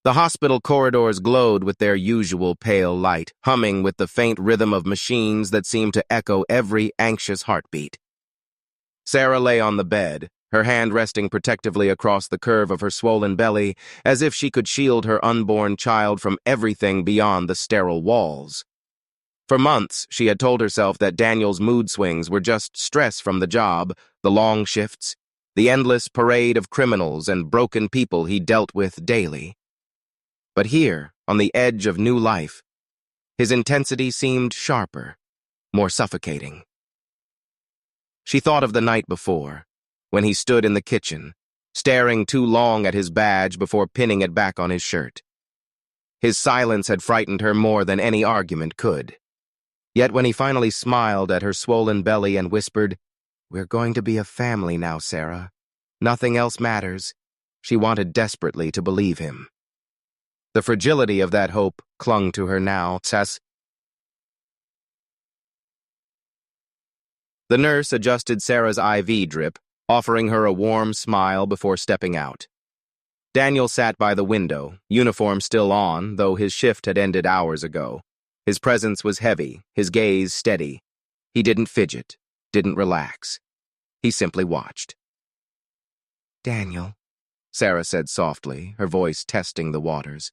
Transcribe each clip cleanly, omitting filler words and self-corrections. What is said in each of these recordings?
The hospital corridors glowed with their usual pale light, humming with the faint rhythm of machines that seemed to echo every anxious heartbeat. Sarah lay on the bed, her hand resting protectively across the curve of her swollen belly, as if she could shield her unborn child from everything beyond the sterile walls. For months, she had told herself that Daniel's mood swings were just stress from the job, the long shifts, the endless parade of criminals and broken people he dealt with daily. But here, on the edge of new life, his intensity seemed sharper, more suffocating. She thought of the night before, when he stood in the kitchen, staring too long at his badge before pinning it back on his shirt. His silence had frightened her more than any argument could. Yet when he finally smiled at her swollen belly and whispered, "We're going to be a family now, Sarah. Nothing else matters," she wanted desperately to believe him. The fragility of that hope clung to her now. The nurse adjusted Sarah's IV drip, offering her a warm smile before stepping out. Daniel sat by the window, uniform still on, though his shift had ended hours ago. His presence was heavy, his gaze steady. He didn't fidget, didn't relax. He simply watched. "Daniel," Sarah said softly, her voice testing the waters.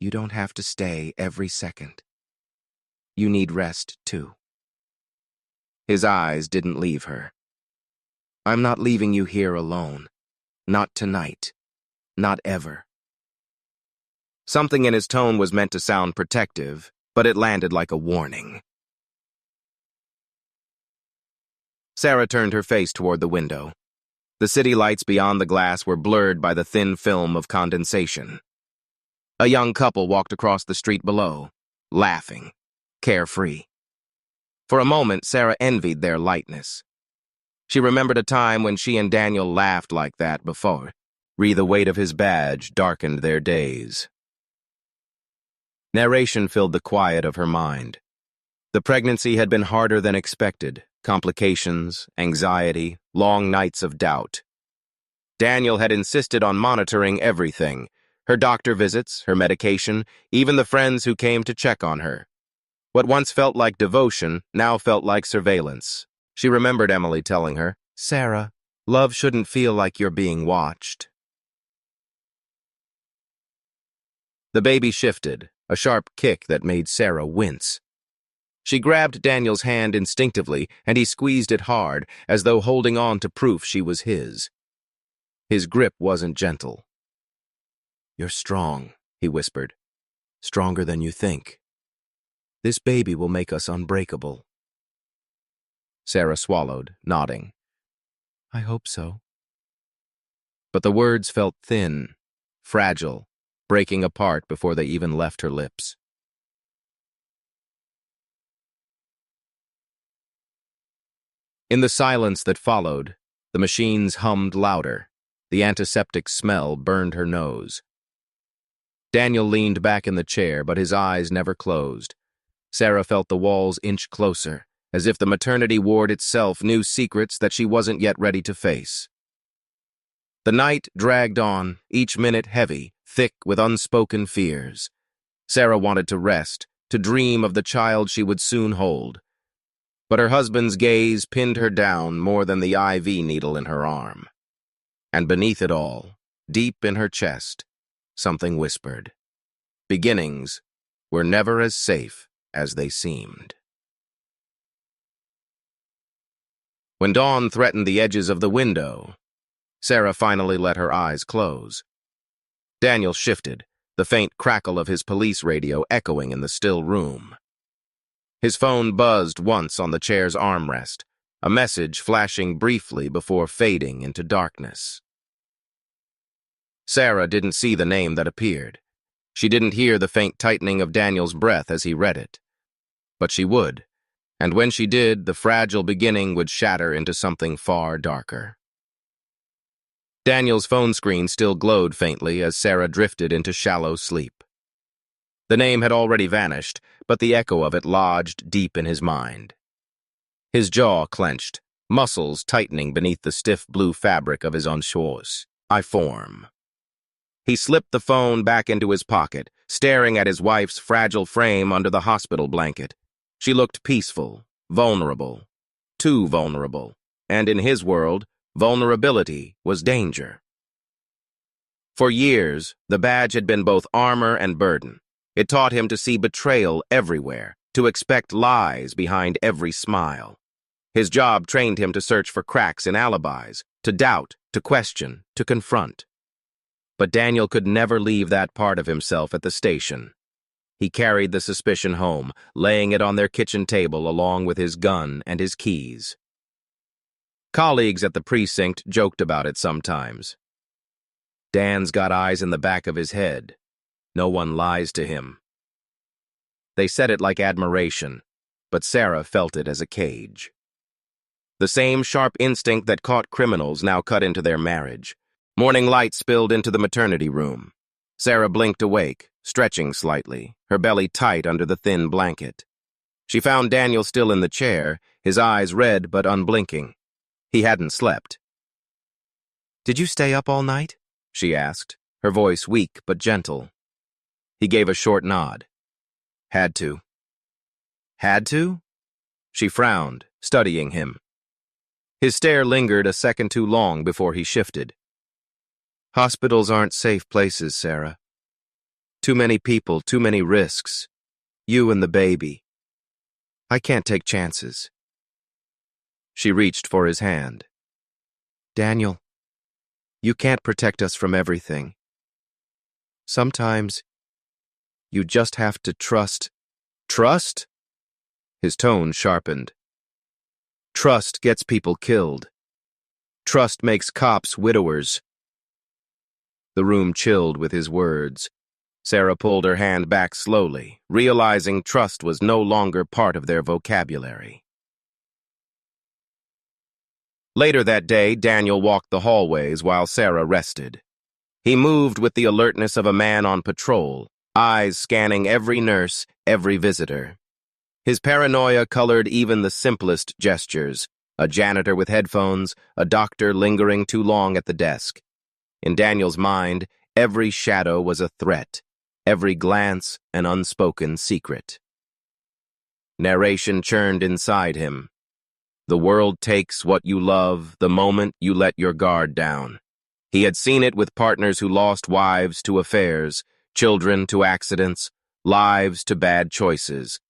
"You don't have to stay every second. You need rest, too." His eyes didn't leave her. "I'm not leaving you here alone. Not tonight. Not ever." Something in his tone was meant to sound protective, but it landed like a warning. Sarah turned her face toward the window. The city lights beyond the glass were blurred by the thin film of condensation. A young couple walked across the street below, laughing, carefree. For a moment, Sarah envied their lightness. She remembered a time when she and Daniel laughed like that before. The weight of his badge darkened their days. Narration filled the quiet of her mind. The pregnancy had been harder than expected. Complications, anxiety, long nights of doubt. Daniel had insisted on monitoring everything. Her doctor visits, her medication, even the friends who came to check on her. What once felt like devotion now felt like surveillance. She remembered Emily telling her, "Sarah, love shouldn't feel like you're being watched." The baby shifted, a sharp kick that made Sarah wince. She grabbed Daniel's hand instinctively, and he squeezed it hard, as though holding on to proof she was his. His grip wasn't gentle. "You're strong," he whispered. "Stronger than you think. This baby will make us unbreakable." Sarah swallowed, nodding. "I hope so." But the words felt thin, fragile, breaking apart before they even left her lips. In the silence that followed, the machines hummed louder. The antiseptic smell burned her nose. Daniel leaned back in the chair, but his eyes never closed. Sarah felt the walls inch closer, as if the maternity ward itself knew secrets that she wasn't yet ready to face. The night dragged on, each minute heavy, thick with unspoken fears. Sarah wanted to rest, to dream of the child she would soon hold. But her husband's gaze pinned her down more than the IV needle in her arm. And beneath it all, deep in her chest, something whispered. Beginnings were never as safe as they seemed. When dawn threatened the edges of the window, Sarah finally let her eyes close. Daniel shifted, the faint crackle of his police radio echoing in the still room. His phone buzzed once on the chair's armrest, a message flashing briefly before fading into darkness. Sarah didn't see the name that appeared. She didn't hear the faint tightening of Daniel's breath as he read it. But she would, and when she did, the fragile beginning would shatter into something far darker. Daniel's phone screen still glowed faintly as Sarah drifted into shallow sleep. The name had already vanished, but the echo of it lodged deep in his mind. His jaw clenched, muscles tightening beneath the stiff blue fabric of his uniform. He slipped the phone back into his pocket, staring at his wife's fragile frame under the hospital blanket. She looked peaceful, vulnerable, too vulnerable, and in his world, vulnerability was danger. For years, the badge had been both armor and burden. It taught him to see betrayal everywhere, to expect lies behind every smile. His job trained him to search for cracks in alibis, to doubt, to question, to confront. But Daniel could never leave that part of himself at the station. He carried the suspicion home, laying it on their kitchen table along with his gun and his keys. Colleagues at the precinct joked about it sometimes. Dan's got eyes in the back of his head. No one lies to him. They said it like admiration, but Sarah felt it as a cage. The same sharp instinct that caught criminals now cut into their marriage. Morning light spilled into the maternity room. Sarah blinked awake, stretching slightly, her belly tight under the thin blanket. She found Daniel still in the chair, his eyes red but unblinking. He hadn't slept. "Did you stay up all night?" she asked, her voice weak but gentle. He gave a short nod. "Had to." "Had to?" She frowned, studying him. His stare lingered a second too long before he shifted. "Hospitals aren't safe places, Sarah. Too many people, too many risks. You and the baby. I can't take chances." She reached for his hand. "Daniel, you can't protect us from everything. Sometimes you just have to trust." "Trust?" His tone sharpened. "Trust gets people killed. Trust makes cops widowers." The room chilled with his words. Sarah pulled her hand back slowly, realizing trust was no longer part of their vocabulary. Later that day, Daniel walked the hallways while Sarah rested. He moved with the alertness of a man on patrol, eyes scanning every nurse, every visitor. His paranoia colored even the simplest gestures, a janitor with headphones, a doctor lingering too long at the desk. In Daniel's mind, every shadow was a threat, every glance an unspoken secret. Narration churned inside him. The world takes what you love the moment you let your guard down. He had seen it with partners who lost wives to affairs, children to accidents, lives to bad choices.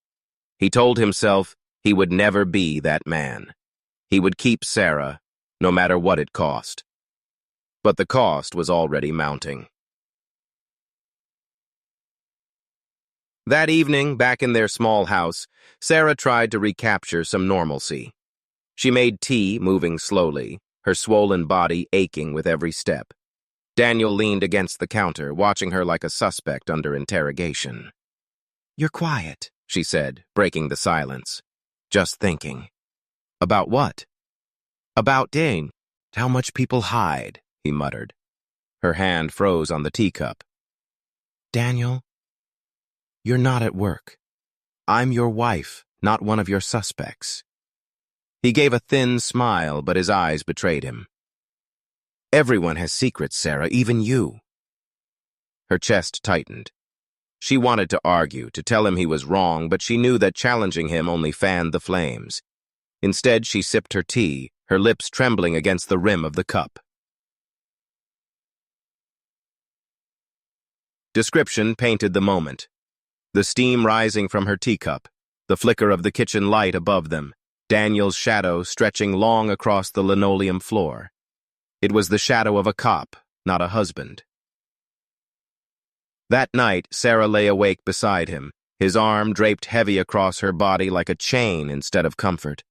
He told himself he would never be that man. He would keep Sarah, no matter what it cost. But the cost was already mounting. That evening, back in their small house, Sarah tried to recapture some normalcy. She made tea, moving slowly, her swollen body aching with every step. Daniel leaned against the counter, watching her like a suspect under interrogation. "You're quiet," she said, breaking the silence. "Just thinking." "About what?" "About Dane. How much people hide," he muttered. Her hand froze on the teacup. "Daniel, you're not at work. I'm your wife, not one of your suspects." He gave a thin smile, but his eyes betrayed him. "Everyone has secrets, Sarah, even you." Her chest tightened. She wanted to argue, to tell him he was wrong, but she knew that challenging him only fanned the flames. Instead, she sipped her tea, her lips trembling against the rim of the cup. Description painted the moment. The steam rising from her teacup, the flicker of the kitchen light above them, Daniel's shadow stretching long across the linoleum floor. It was the shadow of a cop, not a husband. That night, Sarah lay awake beside him, his arm draped heavy across her body like a chain instead of comfort.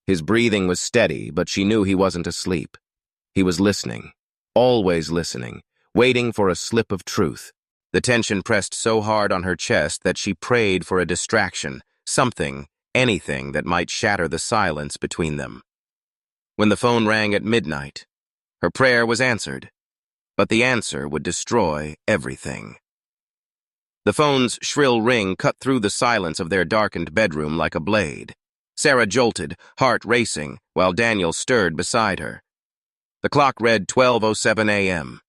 His breathing was steady, but she knew he wasn't asleep. He was listening, always listening, waiting for a slip of truth. The tension pressed so hard on her chest that she prayed for a distraction, something, anything that might shatter the silence between them. When the phone rang at midnight, her prayer was answered, but the answer would destroy everything. The phone's shrill ring cut through the silence of their darkened bedroom like a blade. Sarah jolted, heart racing, while Daniel stirred beside her. The clock read 12:07 a.m.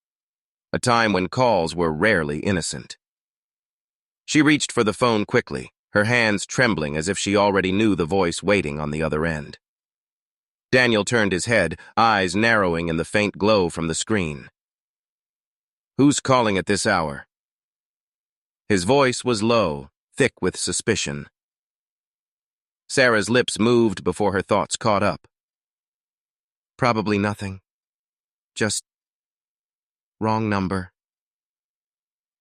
a time when calls were rarely innocent. She reached for the phone quickly, her hands trembling as if she already knew the voice waiting on the other end. Daniel turned his head, eyes narrowing in the faint glow from the screen. "Who's calling at this hour?" His voice was low, thick with suspicion. Sarah's lips moved before her thoughts caught up. "Probably nothing. Just wrong number."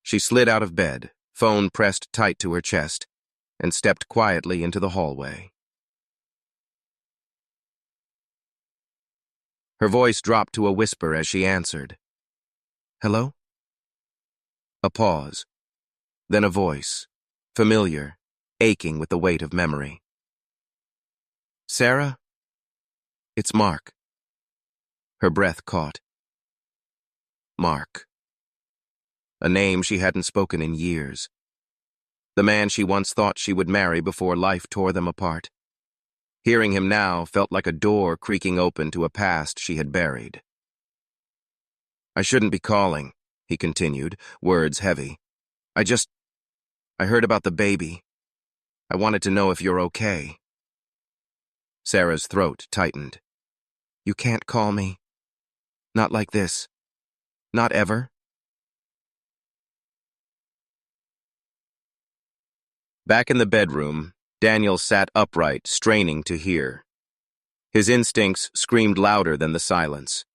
She slid out of bed, phone pressed tight to her chest, and stepped quietly into the hallway. Her voice dropped to a whisper as she answered. "Hello?" A pause, then a voice, familiar, aching with the weight of memory. "Sarah? It's Mark." Her breath caught. Mark. A name she hadn't spoken in years. The man she once thought she would marry before life tore them apart. Hearing him now felt like a door creaking open to a past she had buried. "I shouldn't be calling," he continued, words heavy. I heard about the baby. I wanted to know if you're okay." Sarah's throat tightened. "You can't call me. Not like this. Not ever." Back in the bedroom, Daniel sat upright, straining to hear. His instincts screamed louder than the silence.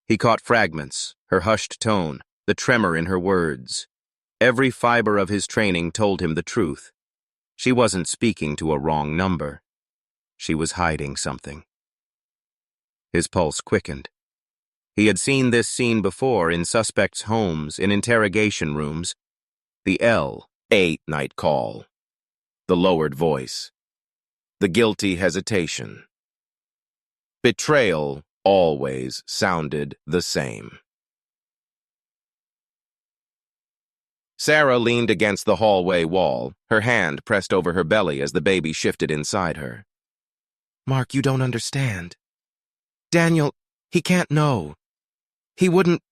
He caught fragments, her hushed tone, the tremor in her words. Every fiber of his training told him the truth. She wasn't speaking to a wrong number. She was hiding something. His pulse quickened. He had seen this scene before in suspects' homes, in interrogation rooms. The L-8 night call. The lowered voice. The guilty hesitation. Betrayal always sounded the same. Sarah leaned against the hallway wall, her hand pressed over her belly as the baby shifted inside her. "Mark, you don't understand. Daniel, he can't know. He wouldn't—"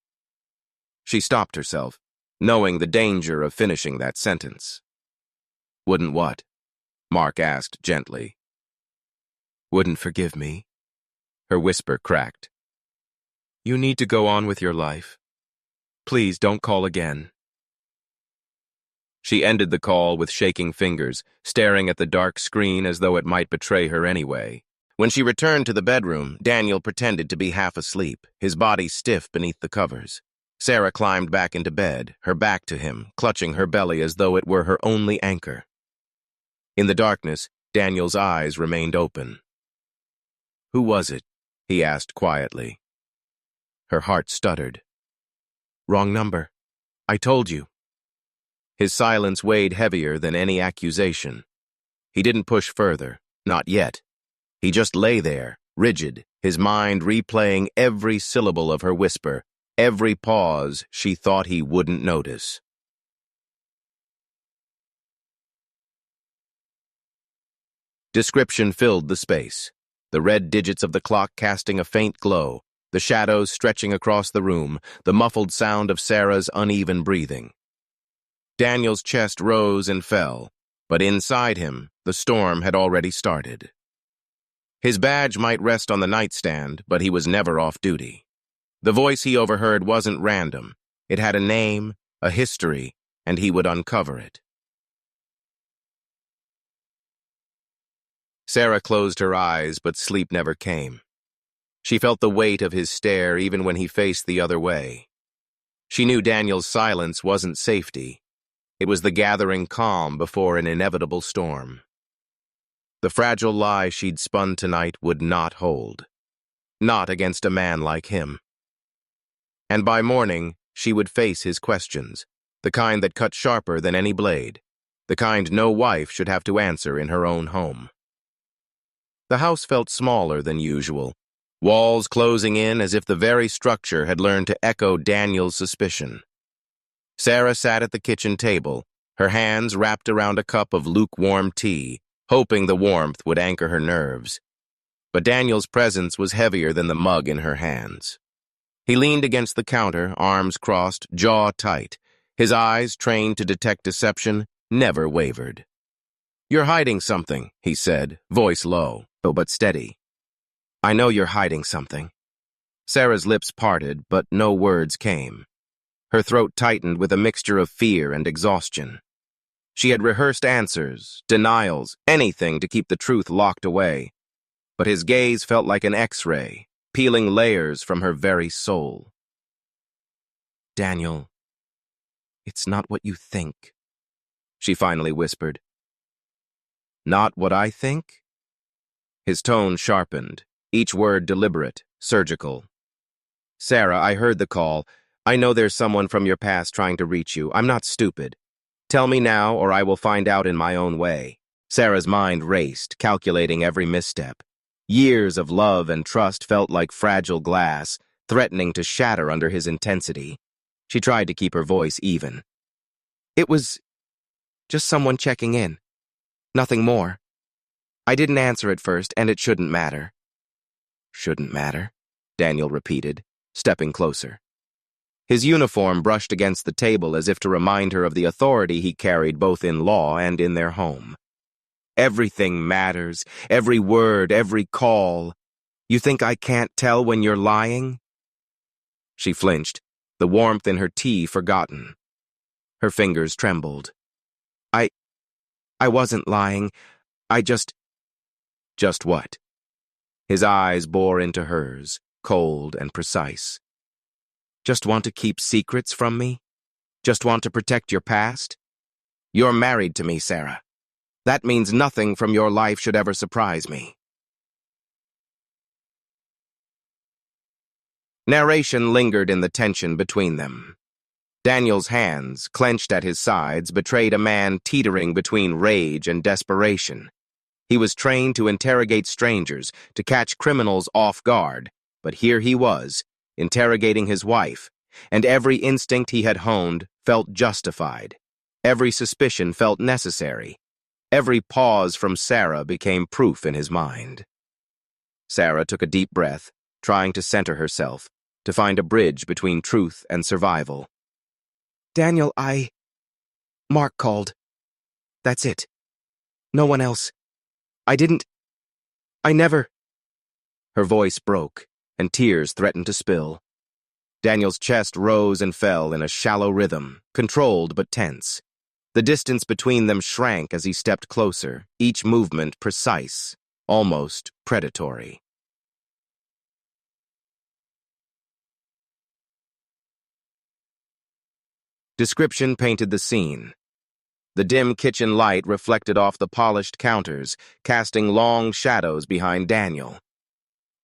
She stopped herself, knowing the danger of finishing that sentence. "Wouldn't what?" Mark asked gently. "Wouldn't forgive me." Her whisper cracked. "You need to go on with your life. Please don't call again." She ended the call with shaking fingers, staring at the dark screen as though it might betray her anyway. When she returned to the bedroom, Daniel pretended to be half asleep, his body stiff beneath the covers. Sarah climbed back into bed, her back to him, clutching her belly as though it were her only anchor. In the darkness, Daniel's eyes remained open. "Who was it?" he asked quietly. Her heart stuttered. "Wrong number. I told you." His silence weighed heavier than any accusation. He didn't push further, not yet. He just lay there, rigid, his mind replaying every syllable of her whisper, every pause she thought he wouldn't notice. Description filled the space, the red digits of the clock casting a faint glow, the shadows stretching across the room, the muffled sound of Sarah's uneven breathing. Daniel's chest rose and fell, but inside him, the storm had already started. His badge might rest on the nightstand, but he was never off duty. The voice he overheard wasn't random. It had a name, a history, and he would uncover it. Sarah closed her eyes, but sleep never came. She felt the weight of his stare even when he faced the other way. She knew Daniel's silence wasn't safety. It was the gathering calm before an inevitable storm. The fragile lie she'd spun tonight would not hold. Not against a man like him. And by morning, she would face his questions, the kind that cut sharper than any blade, the kind no wife should have to answer in her own home. The house felt smaller than usual, walls closing in as if the very structure had learned to echo Daniel's suspicion. Sarah sat at the kitchen table, her hands wrapped around a cup of lukewarm tea, hoping the warmth would anchor her nerves. But Daniel's presence was heavier than the mug in her hands. He leaned against the counter, arms crossed, jaw tight. His eyes, trained to detect deception, never wavered. "You're hiding something," he said, voice low, but steady. "I know you're hiding something." Sarah's lips parted, but no words came. Her throat tightened with a mixture of fear and exhaustion. She had rehearsed answers, denials, anything to keep the truth locked away. But his gaze felt like an X-ray, peeling layers from her very soul. "Daniel, it's not what you think," she finally whispered. "Not what I think?" His tone sharpened, each word deliberate, surgical. "Sarah, I heard the call. I know there's someone from your past trying to reach you. I'm not stupid. Tell me now, or I will find out in my own way." Sarah's mind raced, calculating every misstep. Years of love and trust felt like fragile glass, threatening to shatter under his intensity. She tried to keep her voice even. "It was just someone checking in. Nothing more. I didn't answer at first, and it shouldn't matter." "Shouldn't matter," Daniel repeated, stepping closer. His uniform brushed against the table as if to remind her of the authority he carried both in law and in their home. "Everything matters, every word, every call. You think I can't tell when you're lying?" She flinched, the warmth in her tea forgotten. Her fingers trembled. I wasn't lying. I just..." "Just what?" His eyes bore into hers, cold and precise. "Just want to keep secrets from me? Just want to protect your past? You're married to me, Sarah. That means nothing from your life should ever surprise me." Narration lingered in the tension between them. Daniel's hands, clenched at his sides, betrayed a man teetering between rage and desperation. He was trained to interrogate strangers, to catch criminals off guard, but here he was, interrogating his wife, and every instinct he had honed felt justified. Every suspicion felt necessary. Every pause from Sarah became proof in his mind. Sarah took a deep breath, trying to center herself, to find a bridge between truth and survival. "Daniel, Mark called. That's it. No one else. I never..." Her voice broke, and tears threatened to spill. Daniel's chest rose and fell in a shallow rhythm, controlled but tense. The distance between them shrank as he stepped closer, each movement precise, almost predatory. Description painted the scene. The dim kitchen light reflected off the polished counters, casting long shadows behind Daniel.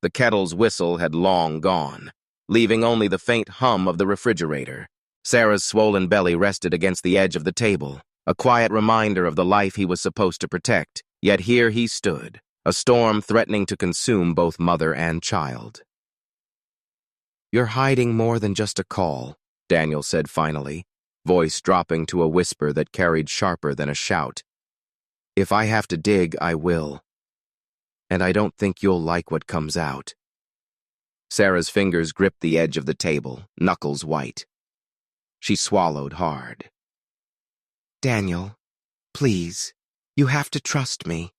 The kettle's whistle had long gone, leaving only the faint hum of the refrigerator. Sarah's swollen belly rested against the edge of the table, a quiet reminder of the life he was supposed to protect. Yet here he stood, a storm threatening to consume both mother and child. "You're hiding more than just a call," Daniel said finally, voice dropping to a whisper that carried sharper than a shout. "If I have to dig, I will. And I don't think you'll like what comes out." Sarah's fingers gripped the edge of the table, knuckles white. She swallowed hard. "Daniel, please, you have to trust me.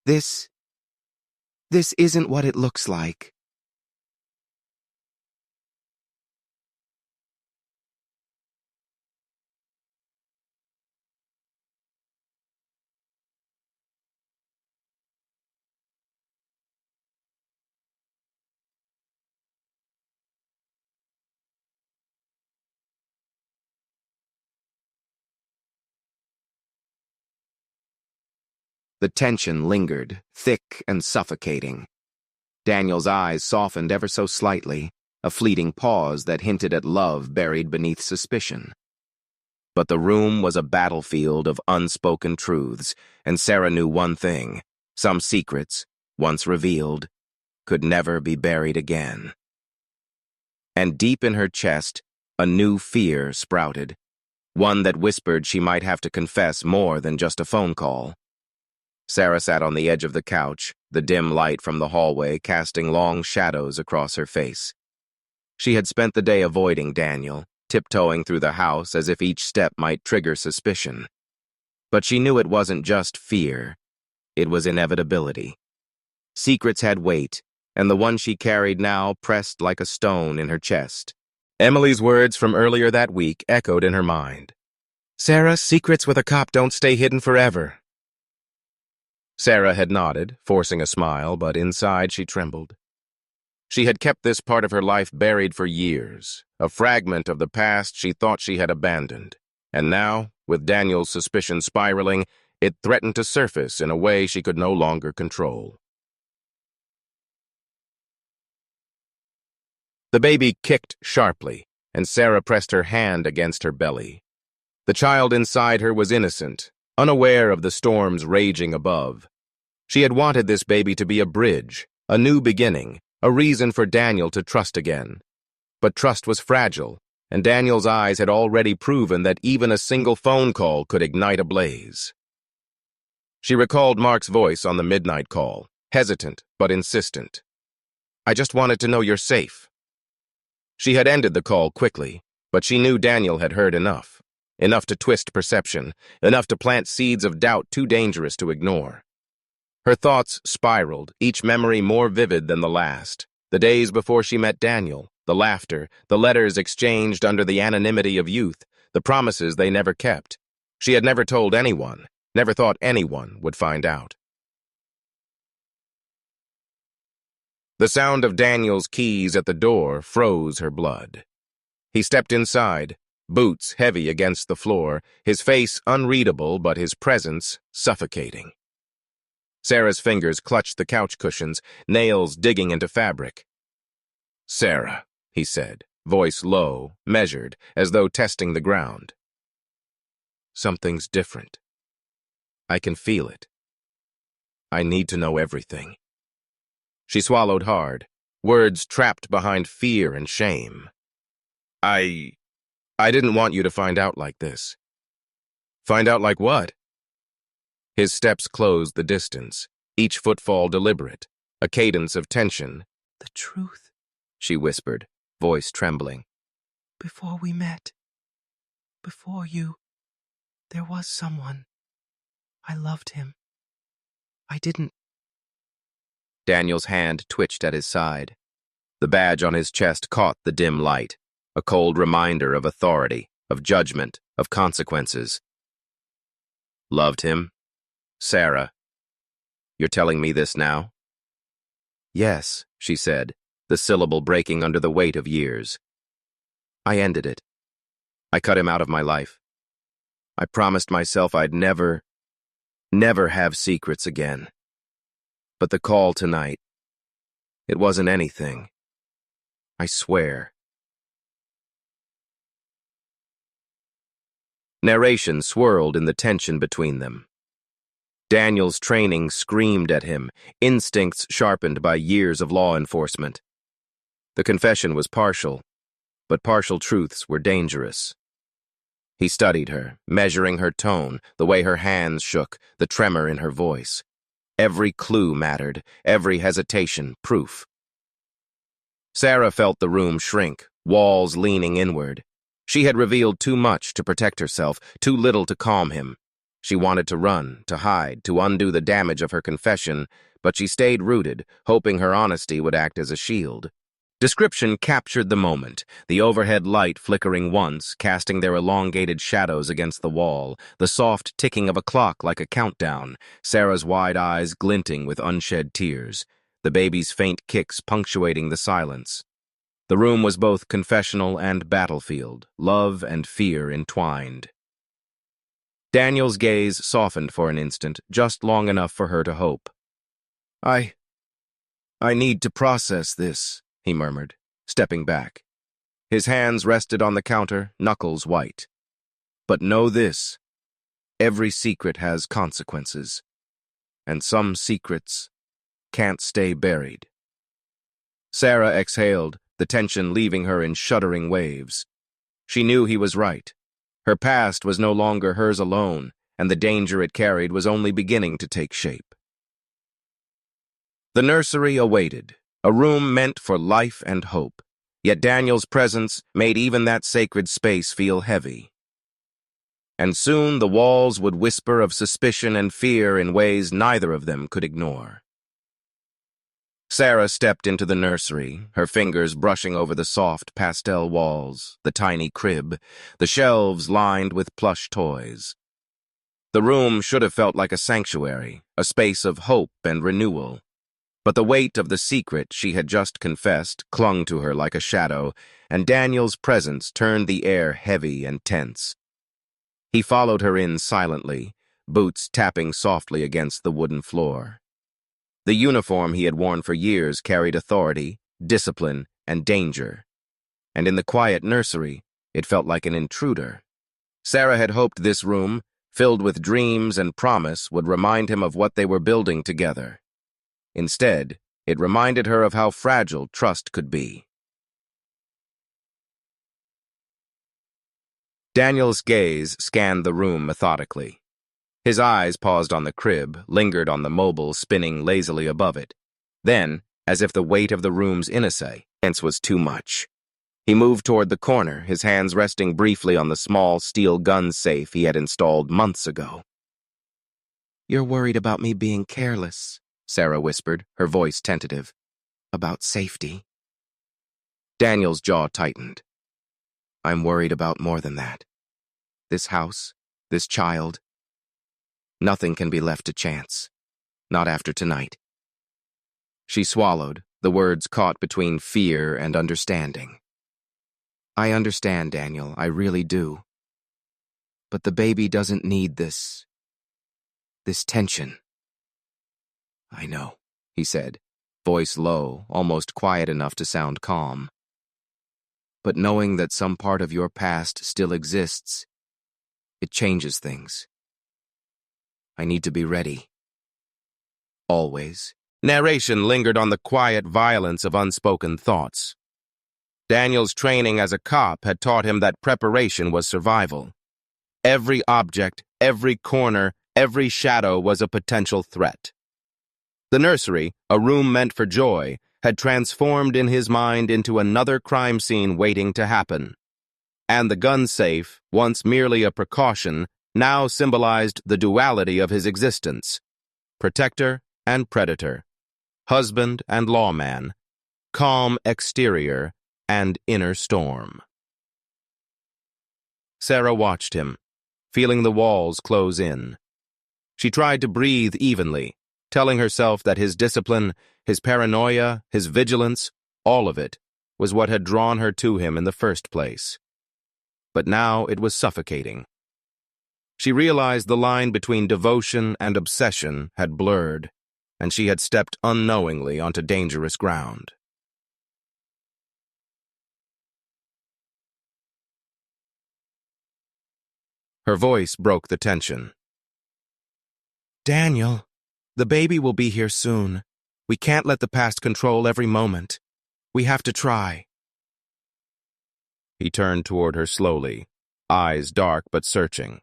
This isn't what it looks like." The tension lingered, thick and suffocating. Daniel's eyes softened ever so slightly, a fleeting pause that hinted at love buried beneath suspicion. But the room was a battlefield of unspoken truths, and Sarah knew one thing: some secrets, once revealed, could never be buried again. And deep in her chest, a new fear sprouted, one that whispered she might have to confess more than just a phone call. Sarah sat on the edge of the couch, the dim light from the hallway casting long shadows across her face. She had spent the day avoiding Daniel, tiptoeing through the house as if each step might trigger suspicion. But she knew it wasn't just fear, it was inevitability. Secrets had weight, and the one she carried now pressed like a stone in her chest. Emily's words from earlier that week echoed in her mind. "Sarah, secrets with a cop don't stay hidden forever." Sarah had nodded, forcing a smile, but inside she trembled. She had kept this part of her life buried for years, a fragment of the past she thought she had abandoned. And now, with Daniel's suspicion spiraling, it threatened to surface in a way she could no longer control. The baby kicked sharply, and Sarah pressed her hand against her belly. The child inside her was innocent, unaware of the storms raging above. She had wanted this baby to be a bridge, a new beginning, a reason for Daniel to trust again. But trust was fragile, and Daniel's eyes had already proven that even a single phone call could ignite a blaze. She recalled Mark's voice on the midnight call, hesitant but insistent. "I just wanted to know you're safe." She had ended the call quickly, but she knew Daniel had heard enough. Enough to twist perception, enough to plant seeds of doubt too dangerous to ignore. Her thoughts spiraled, each memory more vivid than the last. The days before she met Daniel, the laughter, the letters exchanged under the anonymity of youth, the promises they never kept. She had never told anyone, never thought anyone would find out. The sound of Daniel's keys at the door froze her blood. He stepped inside, boots heavy against the floor, his face unreadable but his presence suffocating. Sarah's fingers clutched the couch cushions, nails digging into fabric. "Sarah," he said, voice low, measured, as though testing the ground. "Something's different. I can feel it. I need to know everything." She swallowed hard, words trapped behind fear and shame. I didn't want you to find out like this." "Find out like what?" His steps closed the distance, each footfall deliberate, a cadence of tension. "The truth," she whispered, voice trembling. "Before we met, before you, there was someone. I loved him. I didn't." Daniel's hand twitched at his side. The badge on his chest caught the dim light, a cold reminder of authority, of judgment, of consequences. "Loved him? Sarah, you're telling me this now?" "Yes," she said, the syllable breaking under the weight of years. "I ended it. I cut him out of my life. I promised myself I'd never have secrets again. But the call tonight, it wasn't anything. I swear." Narration swirled in the tension between them. Daniel's training screamed at him, instincts sharpened by years of law enforcement. The confession was partial, but partial truths were dangerous. He studied her, measuring her tone, the way her hands shook, the tremor in her voice. Every clue mattered, every hesitation proof. Sarah felt the room shrink, walls leaning inward. She had revealed too much to protect herself, too little to calm him. She wanted to run, to hide, to undo the damage of her confession, but she stayed rooted, hoping her honesty would act as a shield. Description captured the moment, the overhead light flickering once, casting their elongated shadows against the wall, the soft ticking of a clock like a countdown, Sarah's wide eyes glinting with unshed tears, the baby's faint kicks punctuating the silence. The room was both confessional and battlefield, love and fear entwined. Daniel's gaze softened for an instant, just long enough for her to hope. I need to process this," he murmured, stepping back. His hands rested on the counter, knuckles white. "But know this, every secret has consequences, and some secrets can't stay buried." Sarah exhaled, the tension leaving her in shuddering waves. She knew he was right. Her past was no longer hers alone, and the danger it carried was only beginning to take shape. The nursery awaited, a room meant for life and hope. Yet Daniel's presence made even that sacred space feel heavy. And soon the walls would whisper of suspicion and fear in ways neither of them could ignore. Sarah stepped into the nursery, her fingers brushing over the soft pastel walls, the tiny crib, the shelves lined with plush toys. The room should have felt like a sanctuary, a space of hope and renewal. But the weight of the secret she had just confessed clung to her like a shadow, and Daniel's presence turned the air heavy and tense. He followed her in silently, boots tapping softly against the wooden floor. The uniform he had worn for years carried authority, discipline, and danger. And in the quiet nursery, it felt like an intruder. Sarah had hoped this room, filled with dreams and promise, would remind him of what they were building together. Instead, it reminded her of how fragile trust could be. Daniel's gaze scanned the room methodically. His eyes paused on the crib, lingered on the mobile spinning lazily above it. Then, as if the weight of the room's innocence was too much, he moved toward the corner, his hands resting briefly on the small steel gun safe he had installed months ago. "You're worried about me being careless," Sarah whispered, her voice tentative. "About safety." Daniel's jaw tightened. "I'm worried about more than that. This house, this child. Nothing can be left to chance. Not after tonight." She swallowed, the words caught between fear and understanding. "I understand, Daniel, I really do. But the baby doesn't need this tension." "I know," he said, voice low, almost quiet enough to sound calm. "But knowing that some part of your past still exists, it changes things. I need to be ready. Always." Narration lingered on the quiet violence of unspoken thoughts. Daniel's training as a cop had taught him that preparation was survival. Every object, every corner, every shadow was a potential threat. The nursery, a room meant for joy, had transformed in his mind into another crime scene waiting to happen. And the gun safe, once merely a precaution, now symbolized the duality of his existence: protector and predator, husband and lawman, calm exterior and inner storm. Sarah watched him, feeling the walls close in. She tried to breathe evenly, telling herself that his discipline, his paranoia, his vigilance, all of it, was what had drawn her to him in the first place. But now it was suffocating. She realized the line between devotion and obsession had blurred, and she had stepped unknowingly onto dangerous ground. Her voice broke the tension. "Daniel, the baby will be here soon. We can't let the past control every moment. We have to try." He turned toward her slowly, eyes dark but searching.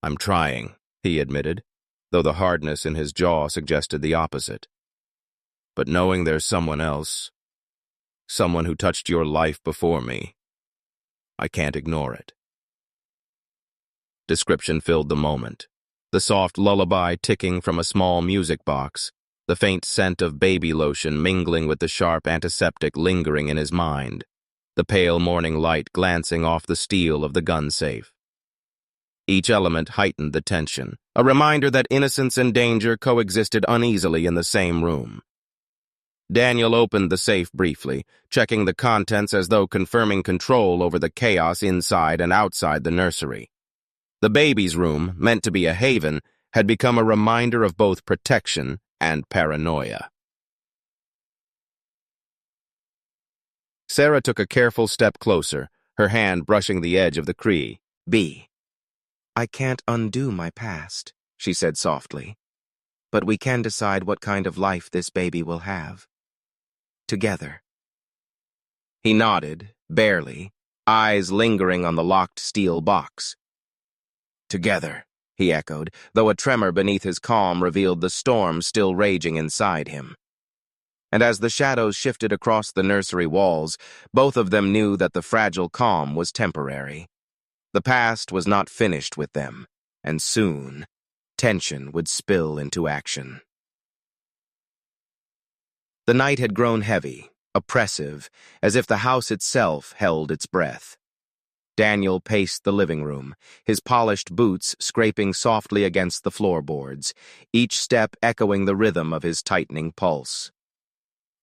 "I'm trying," he admitted, though the hardness in his jaw suggested the opposite. "But knowing there's someone else, someone who touched your life before me, I can't ignore it." Description filled the moment. The soft lullaby ticking from a small music box, the faint scent of baby lotion mingling with the sharp antiseptic lingering in his mind, the pale morning light glancing off the steel of the gun safe. Each element heightened the tension, a reminder that innocence and danger coexisted uneasily in the same room. Daniel opened the safe briefly, checking the contents as though confirming control over the chaos inside and outside the nursery. The baby's room, meant to be a haven, had become a reminder of both protection and paranoia. Sarah took a careful step closer, her hand brushing the edge of the cries. "I can't undo my past," she said softly. "But we can decide what kind of life this baby will have. Together." He nodded, barely, eyes lingering on the locked steel box. "Together," he echoed, though a tremor beneath his calm revealed the storm still raging inside him. And as the shadows shifted across the nursery walls, both of them knew that the fragile calm was temporary. The past was not finished with them, and soon, tension would spill into action. The night had grown heavy, oppressive, as if the house itself held its breath. Daniel paced the living room, his polished boots scraping softly against the floorboards, each step echoing the rhythm of his tightening pulse.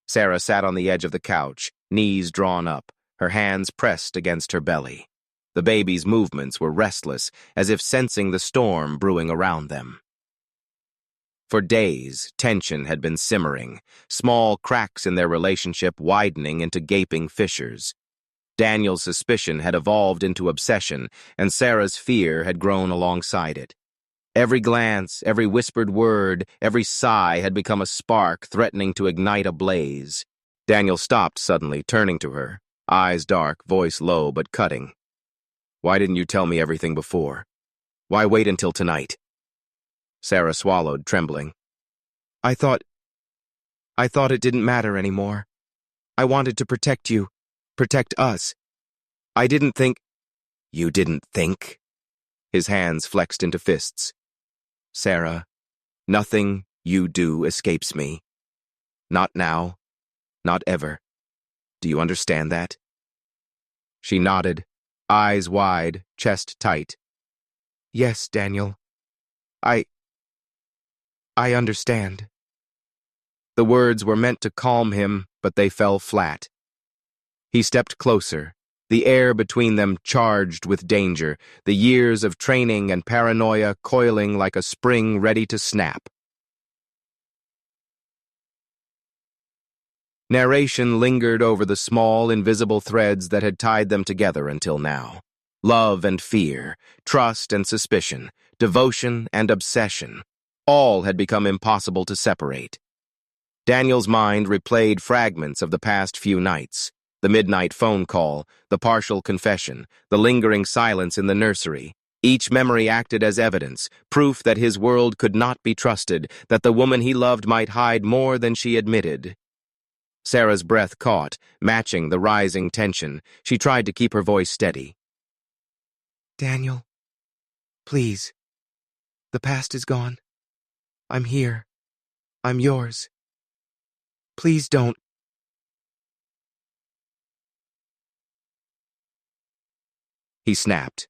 Sarah sat on the edge of the couch, knees drawn up, her hands pressed against her belly. The baby's movements were restless, as if sensing the storm brewing around them. For days, tension had been simmering, small cracks in their relationship widening into gaping fissures. Daniel's suspicion had evolved into obsession, and Sarah's fear had grown alongside it. Every glance, every whispered word, every sigh had become a spark threatening to ignite a blaze. Daniel stopped suddenly, turning to her, eyes dark, voice low but cutting. "Why didn't you tell me everything before? Why wait until tonight?" Sarah swallowed, trembling. I thought it didn't matter anymore. I wanted to protect you, protect us. I didn't think—" "You didn't think?" His hands flexed into fists. "Sarah, nothing you do escapes me. Not now, not ever. Do you understand that?" She nodded, eyes wide, chest tight. "Yes, Daniel. I understand." The words were meant to calm him, but they fell flat. He stepped closer, the air between them charged with danger, the years of training and paranoia coiling like a spring ready to snap. Narration lingered over the small, invisible threads that had tied them together until now. Love and fear, trust and suspicion, devotion and obsession, all had become impossible to separate. Daniel's mind replayed fragments of the past few nights. The midnight phone call, the partial confession, the lingering silence in the nursery. Each memory acted as evidence, proof that his world could not be trusted, that the woman he loved might hide more than she admitted. Sarah's breath caught, matching the rising tension. She tried to keep her voice steady. "Daniel, please. The past is gone. I'm here. I'm yours. Please don't." He snapped,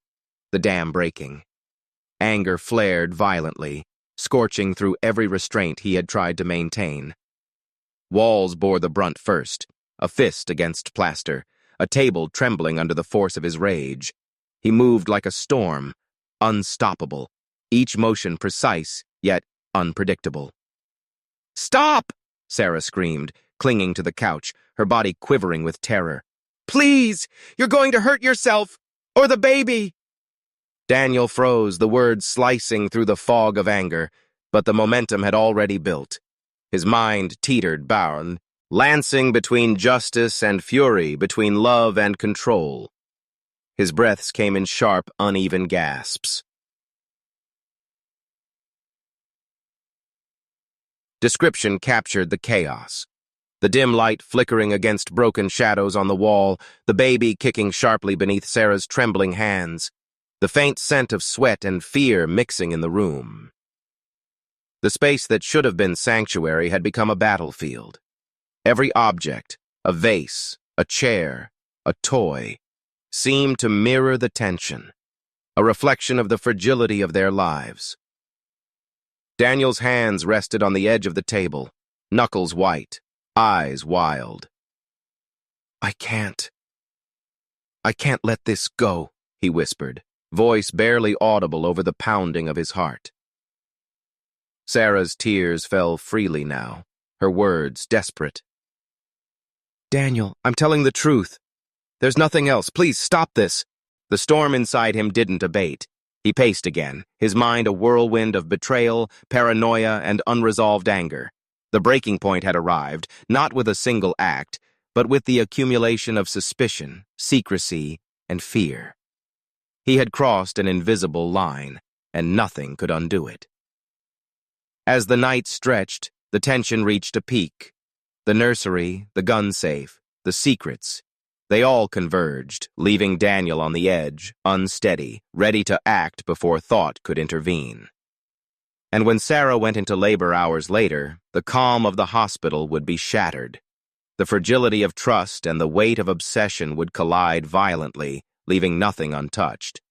the dam breaking. Anger flared violently, scorching through every restraint he had tried to maintain. Walls bore the brunt first, a fist against plaster, a table trembling under the force of his rage. He moved like a storm, unstoppable, each motion precise, yet unpredictable. "Stop!" Sarah screamed, clinging to the couch, her body quivering with terror. "Please! You're going to hurt yourself! Or the baby!" Daniel froze, the words slicing through the fog of anger, but the momentum had already built. His mind teetered bound, lancing between justice and fury, between love and control. His breaths came in sharp, uneven gasps. Description captured the chaos. The dim light flickering against broken shadows on the wall, the baby kicking sharply beneath Sarah's trembling hands, the faint scent of sweat and fear mixing in the room. The space that should have been sanctuary had become a battlefield. Every object, a vase, a chair, a toy, seemed to mirror the tension, a reflection of the fragility of their lives. Daniel's hands rested on the edge of the table, knuckles white, eyes wild. I can't let this go," he whispered, voice barely audible over the pounding of his heart. Sarah's tears fell freely now, her words desperate. "Daniel, I'm telling the truth. There's nothing else. Please stop this." The storm inside him didn't abate. He paced again, his mind a whirlwind of betrayal, paranoia, and unresolved anger. The breaking point had arrived, not with a single act, but with the accumulation of suspicion, secrecy, and fear. He had crossed an invisible line, and nothing could undo it. As the night stretched, the tension reached a peak. The nursery, the gun safe, the secrets. They all converged, leaving Daniel on the edge, unsteady, ready to act before thought could intervene. And when Sarah went into labor hours later, the calm of the hospital would be shattered. The fragility of trust and the weight of obsession would collide violently, leaving nothing untouched.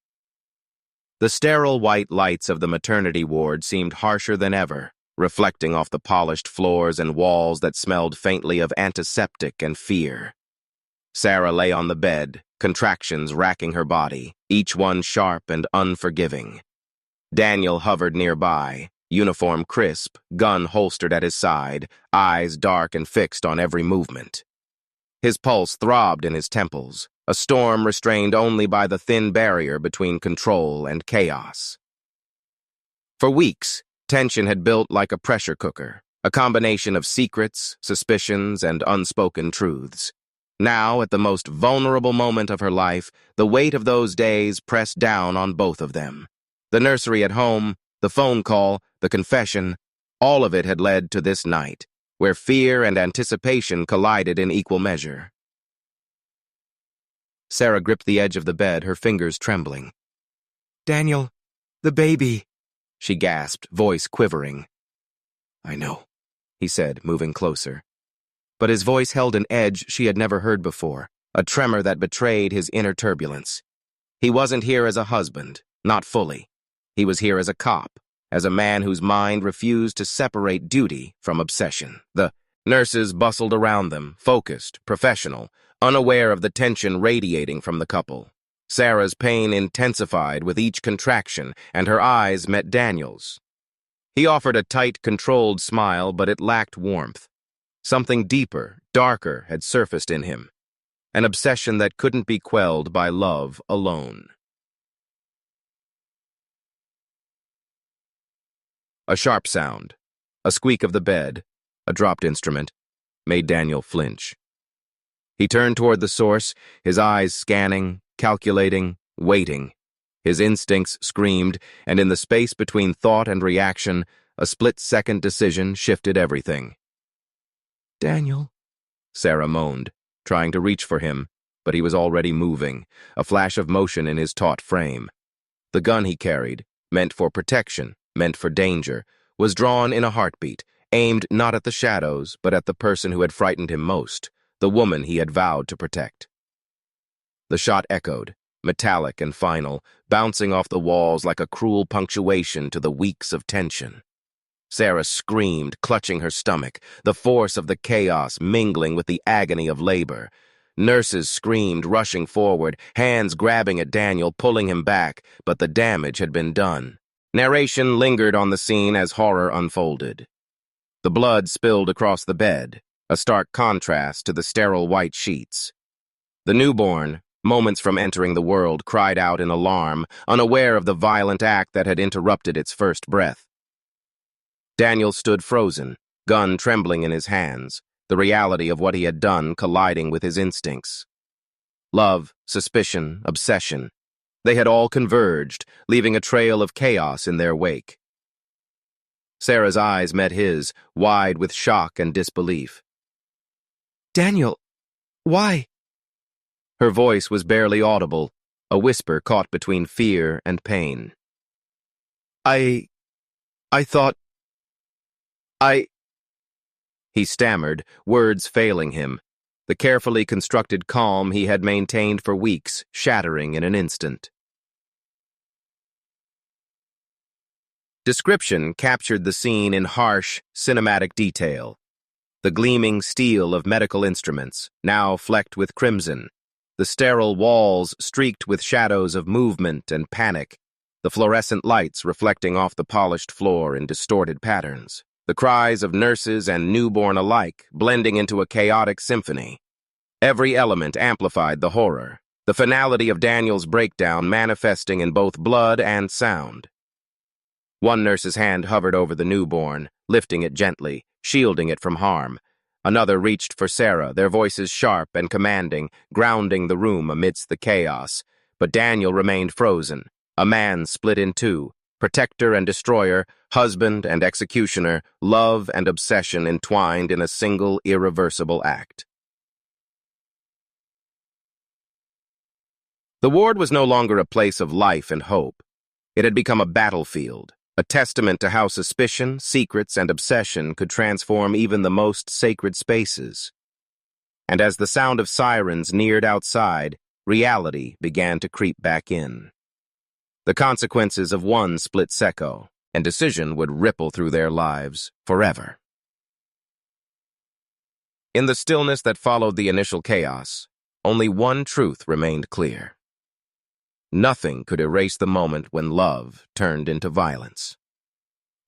The sterile white lights of the maternity ward seemed harsher than ever, reflecting off the polished floors and walls that smelled faintly of antiseptic and fear. Sarah lay on the bed, contractions racking her body, each one sharp and unforgiving. Daniel hovered nearby, uniform crisp, gun holstered at his side, eyes dark and fixed on every movement. His pulse throbbed in his temples, a storm restrained only by the thin barrier between control and chaos. For weeks, tension had built like a pressure cooker, a combination of secrets, suspicions, and unspoken truths. Now, at the most vulnerable moment of her life, the weight of those days pressed down on both of them. The nursery at home, the phone call, the confession, all of it had led to this night, where fear and anticipation collided in equal measure. Sarah gripped the edge of the bed, her fingers trembling. "Daniel, the baby," she gasped, voice quivering. "I know," he said, moving closer. But his voice held an edge she had never heard before, a tremor that betrayed his inner turbulence. He wasn't here as a husband, not fully. He was here as a cop, as a man whose mind refused to separate duty from obsession. The nurses bustled around them, focused, professional, unaware of the tension radiating from the couple. Sarah's pain intensified with each contraction, and her eyes met Daniel's. He offered a tight, controlled smile, but it lacked warmth. Something deeper, darker had surfaced in him, an obsession that couldn't be quelled by love alone. A sharp sound, a squeak of the bed, a dropped instrument, made Daniel flinch. He turned toward the source, his eyes scanning, calculating, waiting. His instincts screamed, and in the space between thought and reaction, a split-second decision shifted everything. "Daniel," Sarah moaned, trying to reach for him, but he was already moving, a flash of motion in his taut frame. The gun he carried, meant for protection, meant for danger, was drawn in a heartbeat, aimed not at the shadows, but at the person who had frightened him most, the woman he had vowed to protect. The shot echoed, metallic and final, bouncing off the walls like a cruel punctuation to the weeks of tension. Sarah screamed, clutching her stomach, the force of the chaos mingling with the agony of labor. Nurses screamed, rushing forward, hands grabbing at Daniel, pulling him back, but the damage had been done. Narration lingered on the scene as horror unfolded. The blood spilled across the bed, a stark contrast to the sterile white sheets. The newborn, moments from entering the world, cried out in alarm, unaware of the violent act that had interrupted its first breath. Daniel stood frozen, gun trembling in his hands, the reality of what he had done colliding with his instincts. Love, suspicion, obsession. They had all converged, leaving a trail of chaos in their wake. Sarah's eyes met his, wide with shock and disbelief. "Daniel, why?" Her voice was barely audible, a whisper caught between fear and pain. I thought... He stammered, words failing him, the carefully constructed calm he had maintained for weeks shattering in an instant. Description captured the scene in harsh, cinematic detail. The gleaming steel of medical instruments, now flecked with crimson, the sterile walls streaked with shadows of movement and panic, the fluorescent lights reflecting off the polished floor in distorted patterns, the cries of nurses and newborn alike blending into a chaotic symphony. Every element amplified the horror, the finality of Daniel's breakdown manifesting in both blood and sound. One nurse's hand hovered over the newborn, lifting it gently, shielding it from harm. Another reached for Sarah, their voices sharp and commanding, grounding the room amidst the chaos. But Daniel remained frozen, a man split in two, Protector and destroyer, husband and executioner, love and obsession entwined in a single irreversible act. The ward was no longer a place of life and hope. It had become a battlefield, a testament to how suspicion, secrets, and obsession could transform even the most sacred spaces. And as the sound of sirens neared outside, reality began to creep back in. The consequences of one split second and decision would ripple through their lives forever. In the stillness that followed the initial chaos, only one truth remained clear. Nothing could erase the moment when love turned into violence.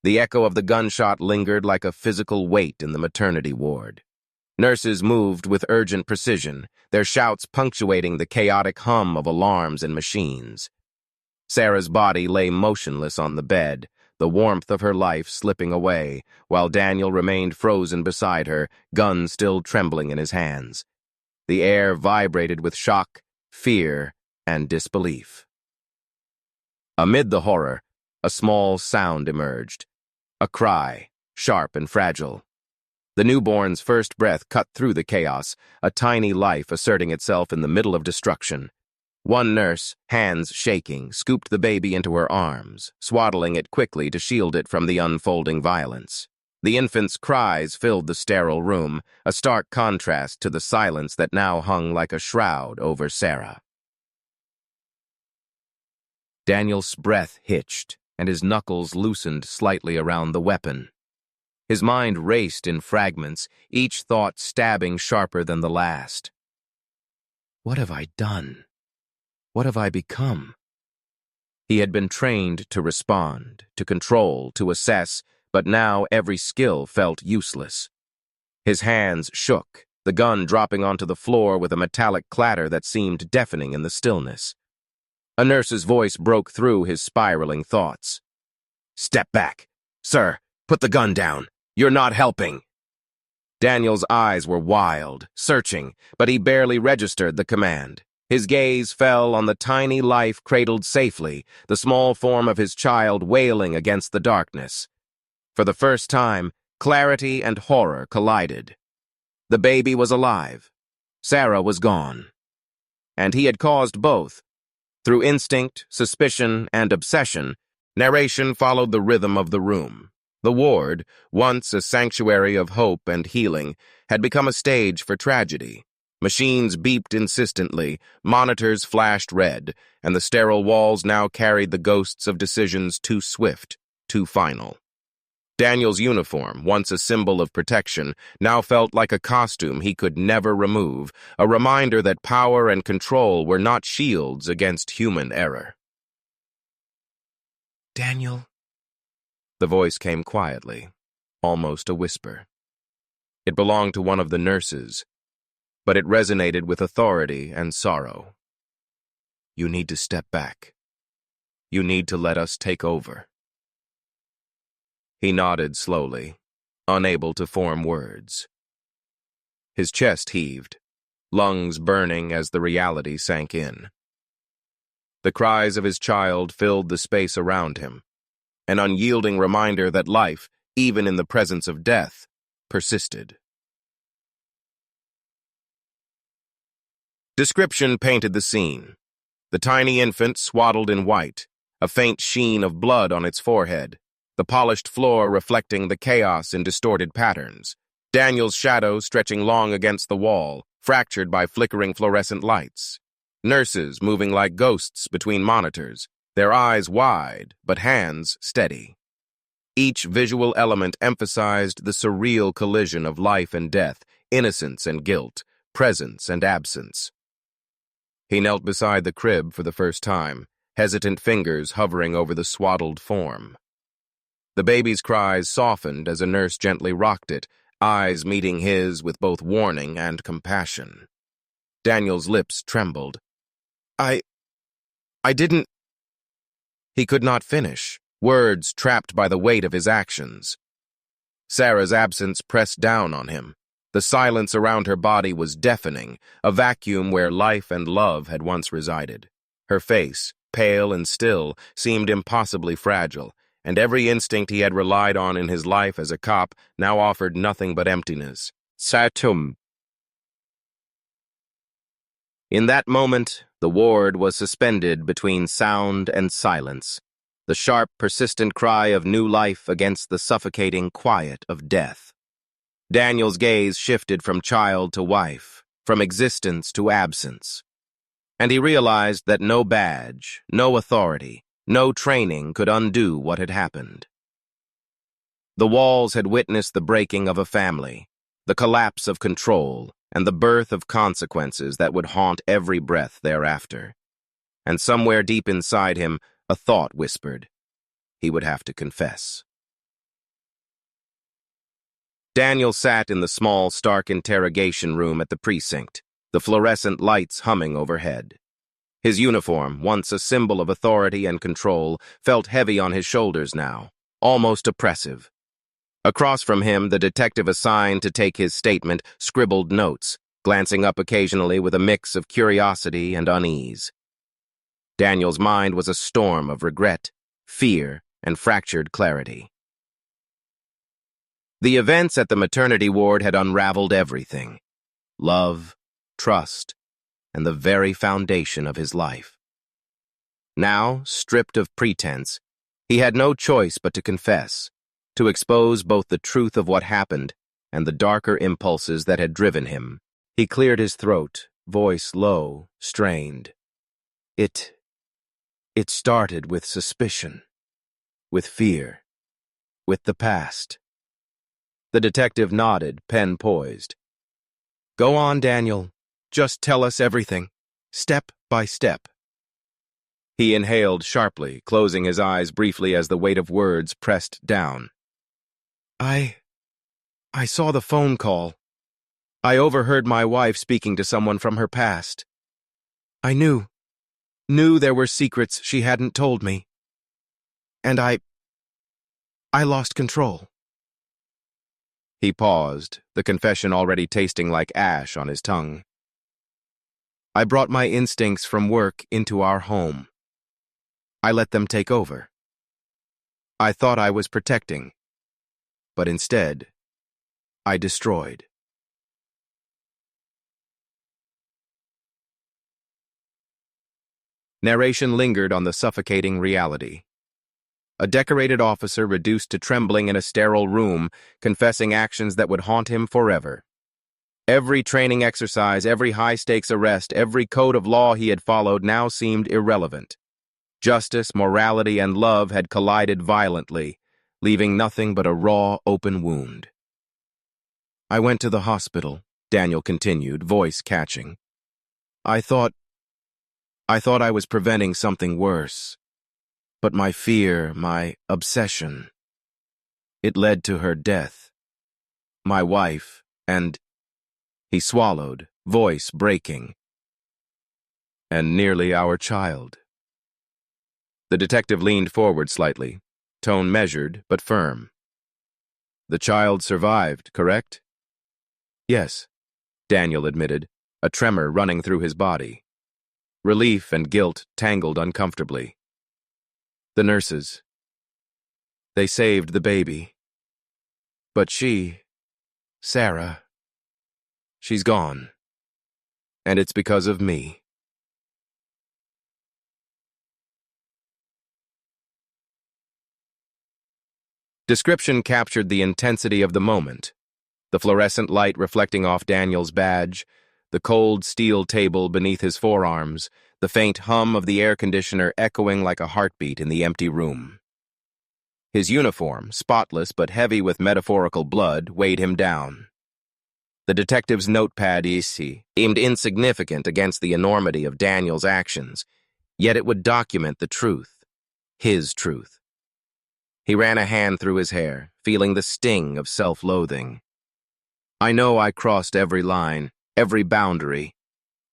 The echo of the gunshot lingered like a physical weight in the maternity ward. Nurses moved with urgent precision, their shouts punctuating the chaotic hum of alarms and machines. Sarah's body lay motionless on the bed, the warmth of her life slipping away, while Daniel remained frozen beside her, gun still trembling in his hands. The air vibrated with shock, fear, and disbelief. Amid the horror, a small sound emerged. A cry, sharp and fragile. The newborn's first breath cut through the chaos, a tiny life asserting itself in the middle of destruction. One nurse, hands shaking, scooped the baby into her arms, swaddling it quickly to shield it from the unfolding violence. The infant's cries filled the sterile room, a stark contrast to the silence that now hung like a shroud over Sarah. Daniel's breath hitched, and his knuckles loosened slightly around the weapon. His mind raced in fragments, each thought stabbing sharper than the last. What have I done? What have I become? He had been trained to respond, to control, to assess, but now every skill felt useless. His hands shook, the gun dropping onto the floor with a metallic clatter that seemed deafening in the stillness. A nurse's voice broke through his spiraling thoughts. "Step back. Sir, put the gun down. You're not helping." Daniel's eyes were wild, searching, but he barely registered the command. His gaze fell on the tiny life cradled safely, the small form of his child wailing against the darkness. For the first time, clarity and horror collided. The baby was alive. Sarah was gone. And he had caused both. Through instinct, suspicion, and obsession, narration followed the rhythm of the room. The ward, once a sanctuary of hope and healing, had become a stage for tragedy. Machines beeped insistently, monitors flashed red, and the sterile walls now carried the ghosts of decisions too swift, too final. Daniel's uniform, once a symbol of protection, now felt like a costume he could never remove, a reminder that power and control were not shields against human error. "Daniel?" The voice came quietly, almost a whisper. It belonged to one of the nurses, but it resonated with authority and sorrow. "You need to step back. You need to let us take over." He nodded slowly, unable to form words. His chest heaved, lungs burning as the reality sank in. The cries of his child filled the space around him, an unyielding reminder that life, even in the presence of death, persisted. Description painted the scene. The tiny infant swaddled in white, a faint sheen of blood on its forehead, the polished floor reflecting the chaos in distorted patterns, Daniel's shadow stretching long against the wall, fractured by flickering fluorescent lights. Nurses moving like ghosts between monitors, their eyes wide but hands steady. Each visual element emphasized the surreal collision of life and death, innocence and guilt, presence and absence. He knelt beside the crib for the first time, hesitant fingers hovering over the swaddled form. The baby's cries softened as a nurse gently rocked it, eyes meeting his with both warning and compassion. Daniel's lips trembled. I didn't... He could not finish, words trapped by the weight of his actions. Sarah's absence pressed down on him. The silence around her body was deafening, a vacuum where life and love had once resided. Her face, pale and still, seemed impossibly fragile, and every instinct he had relied on in his life as a cop now offered nothing but emptiness. Satum. In that moment, the ward was suspended between sound and silence, the sharp, persistent cry of new life against the suffocating quiet of death. Daniel's gaze shifted from child to wife, from existence to absence, and he realized that no badge, no authority, no training could undo what had happened. The walls had witnessed the breaking of a family, the collapse of control, and the birth of consequences that would haunt every breath thereafter. And somewhere deep inside him, a thought whispered, he would have to confess. Daniel sat in the small, stark interrogation room at the precinct, the fluorescent lights humming overhead. His uniform, once a symbol of authority and control, felt heavy on his shoulders now, almost oppressive. Across from him, the detective assigned to take his statement scribbled notes, glancing up occasionally with a mix of curiosity and unease. Daniel's mind was a storm of regret, fear, and fractured clarity. The events at the maternity ward had unraveled everything: love, trust, and the very foundation of his life. Now, stripped of pretense, he had no choice but to confess, to expose both the truth of what happened and the darker impulses that had driven him. He cleared his throat, voice low, strained. It started with suspicion, with fear, with the past. The detective nodded, pen poised. Go on, Daniel. Just tell us everything, step by step. He inhaled sharply, closing his eyes briefly as the weight of words pressed down. I saw the phone call. I overheard my wife speaking to someone from her past. I knew there were secrets she hadn't told me. And I lost control. He paused, the confession already tasting like ash on his tongue. I brought my instincts from work into our home. I let them take over. I thought I was protecting, but instead, I destroyed. Narration lingered on the suffocating reality. A decorated officer reduced to trembling in a sterile room, confessing actions that would haunt him forever. Every training exercise, every high-stakes arrest, every code of law he had followed now seemed irrelevant. Justice, morality, and love had collided violently, leaving nothing but a raw, open wound. I went to the hospital, Daniel continued, voice catching. I thought I was preventing something worse. But my fear, my obsession, it led to her death. My wife, and... He swallowed, voice breaking. And nearly our child. The detective leaned forward slightly, tone measured but firm. The child survived, correct? Yes, Daniel admitted, a tremor running through his body. Relief and guilt tangled uncomfortably. The nurses. They saved the baby. But she, Sarah, she's gone. And it's because of me. Description captured the intensity of the moment. The fluorescent light reflecting off Daniel's badge, the cold steel table beneath his forearms, the faint hum of the air conditioner echoing like a heartbeat in the empty room. His uniform, spotless but heavy with metaphorical blood, weighed him down. The detective's notepad seemed insignificant against the enormity of Daniel's actions, yet it would document the truth, his truth. He ran a hand through his hair, feeling the sting of self-loathing. I know I crossed every line, every boundary.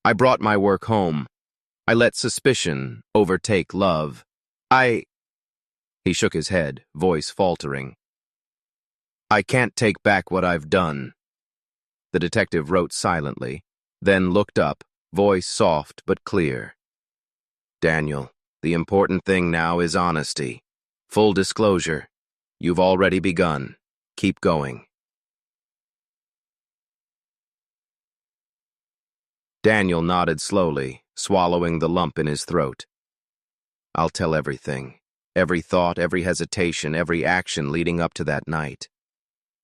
I brought my work home. I let suspicion overtake love. He shook his head, voice faltering. I can't take back what I've done. The detective wrote silently, then looked up, voice soft but clear. Daniel, The important thing now is honesty. Full disclosure. You've already begun. Keep going. Daniel nodded slowly, swallowing the lump in his throat. I'll tell everything. Every thought, every hesitation, every action leading up to that night.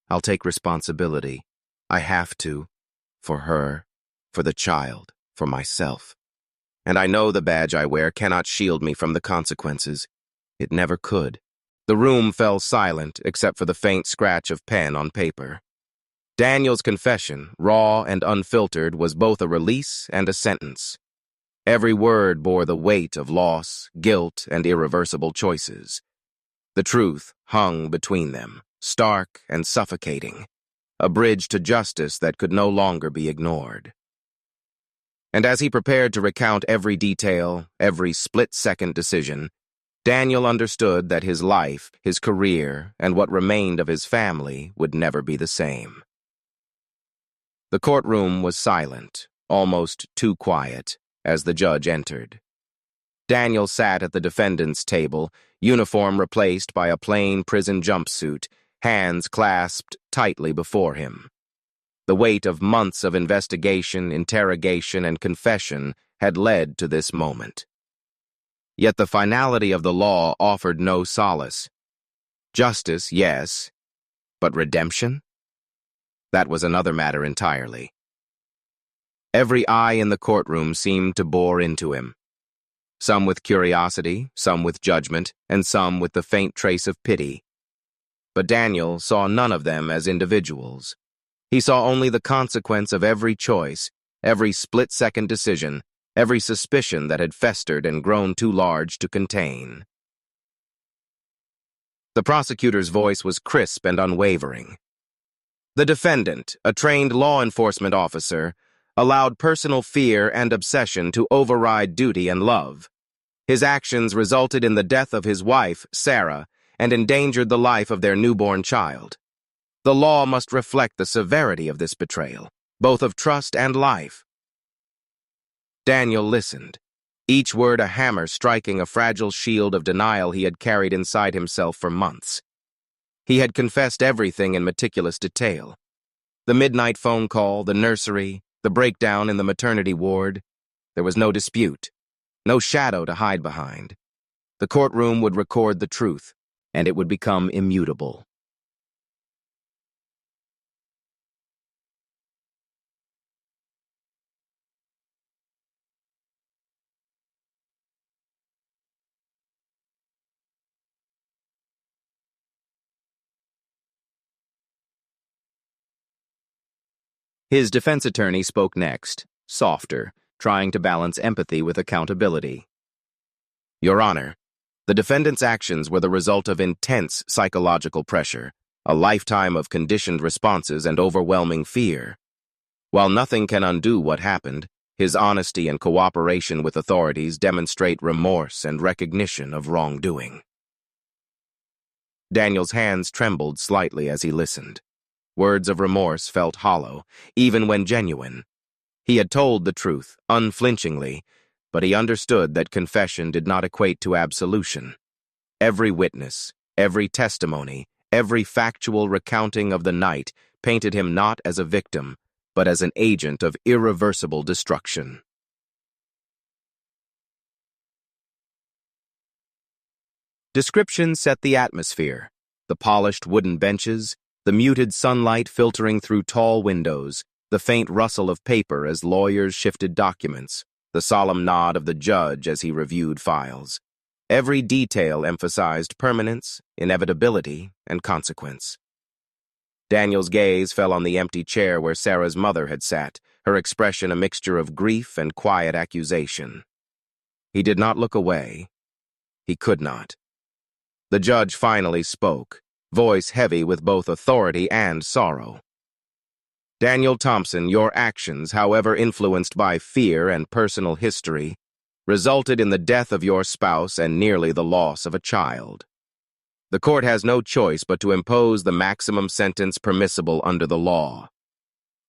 I'll take responsibility. I have to. For her, for the child, for myself. And I know the badge I wear cannot shield me from the consequences. It never could. The room fell silent except for the faint scratch of pen on paper. Daniel's confession, raw and unfiltered, was both a release and a sentence. Every word bore the weight of loss, guilt, and irreversible choices. The truth hung between them, stark and suffocating, a bridge to justice that could no longer be ignored. And as he prepared to recount every detail, every split-second decision, Daniel understood that his life, his career, and what remained of his family would never be the same. The courtroom was silent, almost too quiet, as the judge entered. Daniel sat at the defendant's table, uniform replaced by a plain prison jumpsuit, hands clasped tightly before him. The weight of months of investigation, interrogation, and confession had led to this moment. Yet the finality of the law offered no solace. Justice, yes, but redemption? That was another matter entirely. Every eye in the courtroom seemed to bore into him. Some with curiosity, some with judgment, and some with the faint trace of pity. But Daniel saw none of them as individuals. He saw only the consequence of every choice, every split-second decision, every suspicion that had festered and grown too large to contain. The prosecutor's voice was crisp and unwavering. The defendant, a trained law enforcement officer, allowed personal fear and obsession to override duty and love. His actions resulted in the death of his wife, Sarah, and endangered the life of their newborn child. The law must reflect the severity of this betrayal, both of trust and life. Daniel listened, each word a hammer striking a fragile shield of denial he had carried inside himself for months. He had confessed everything in meticulous detail. The midnight phone call, the nursery, the breakdown in the maternity ward. There was no dispute, no shadow to hide behind. The courtroom would record the truth, and it would become immutable. His defense attorney spoke next, softer, trying to balance empathy with accountability. Your Honor, the defendant's actions were the result of intense psychological pressure, a lifetime of conditioned responses and overwhelming fear. While nothing can undo what happened, his honesty and cooperation with authorities demonstrate remorse and recognition of wrongdoing. Daniel's hands trembled slightly as he listened. Words of remorse felt hollow, even when genuine. He had told the truth, unflinchingly, but he understood that confession did not equate to absolution. Every witness, every testimony, every factual recounting of the night painted him not as a victim, but as an agent of irreversible destruction. Description set the atmosphere: the polished wooden benches, the muted sunlight filtering through tall windows, the faint rustle of paper as lawyers shifted documents, the solemn nod of the judge as he reviewed files. Every detail emphasized permanence, inevitability, and consequence. Daniel's gaze fell on the empty chair where Sarah's mother had sat, her expression a mixture of grief and quiet accusation. He did not look away. He could not. The judge finally spoke, voice heavy with both authority and sorrow. Daniel Thompson, your actions, however influenced by fear and personal history, resulted in the death of your spouse and nearly the loss of a child. The court has no choice but to impose the maximum sentence permissible under the law.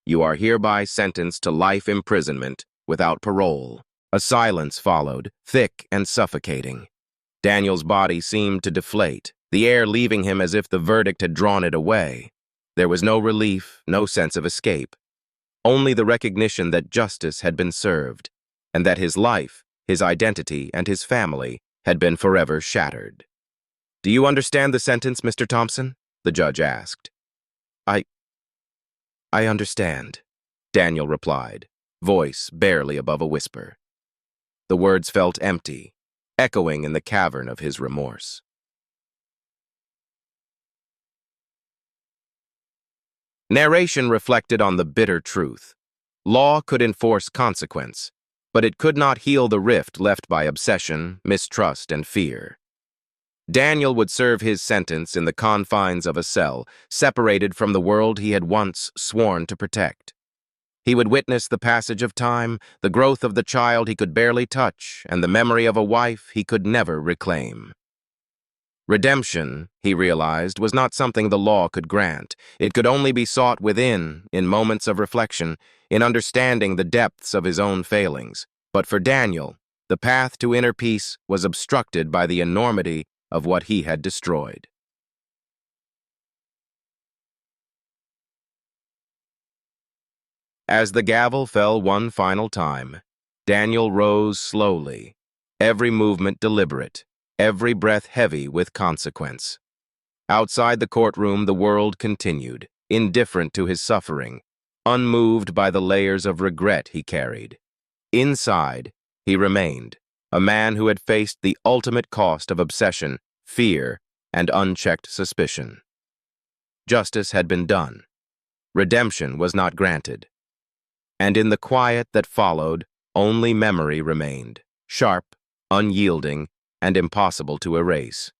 You are hereby sentenced to life imprisonment without parole, A silence followed, thick and suffocating. Daniel's body seemed to deflate, the air leaving him as if the verdict had drawn it away. There was no relief, no sense of escape. Only the recognition that justice had been served, and that his life, his identity, and his family had been forever shattered. "Do you understand the sentence, Mr. Thompson?" the judge asked. I understand," Daniel replied, voice barely above a whisper. The words felt empty, echoing in the cavern of his remorse. Narration reflected on the bitter truth. Law could enforce consequence, but it could not heal the rift left by obsession, mistrust, and fear. Daniel would serve his sentence in the confines of a cell, separated from the world he had once sworn to protect. He would witness the passage of time, the growth of the child he could barely touch, and the memory of a wife he could never reclaim. Redemption, he realized, was not something the law could grant. It could only be sought within, in moments of reflection, in understanding the depths of his own failings. But for Daniel, the path to inner peace was obstructed by the enormity of what he had destroyed. As the gavel fell one final time, Daniel rose slowly, every movement deliberate, every breath heavy with consequence. Outside the courtroom, the world continued, indifferent to his suffering, unmoved by the layers of regret he carried. Inside, he remained, a man who had faced the ultimate cost of obsession, fear, and unchecked suspicion. Justice had been done. Redemption was not granted. And in the quiet that followed, only memory remained, sharp, unyielding, and impossible to erase.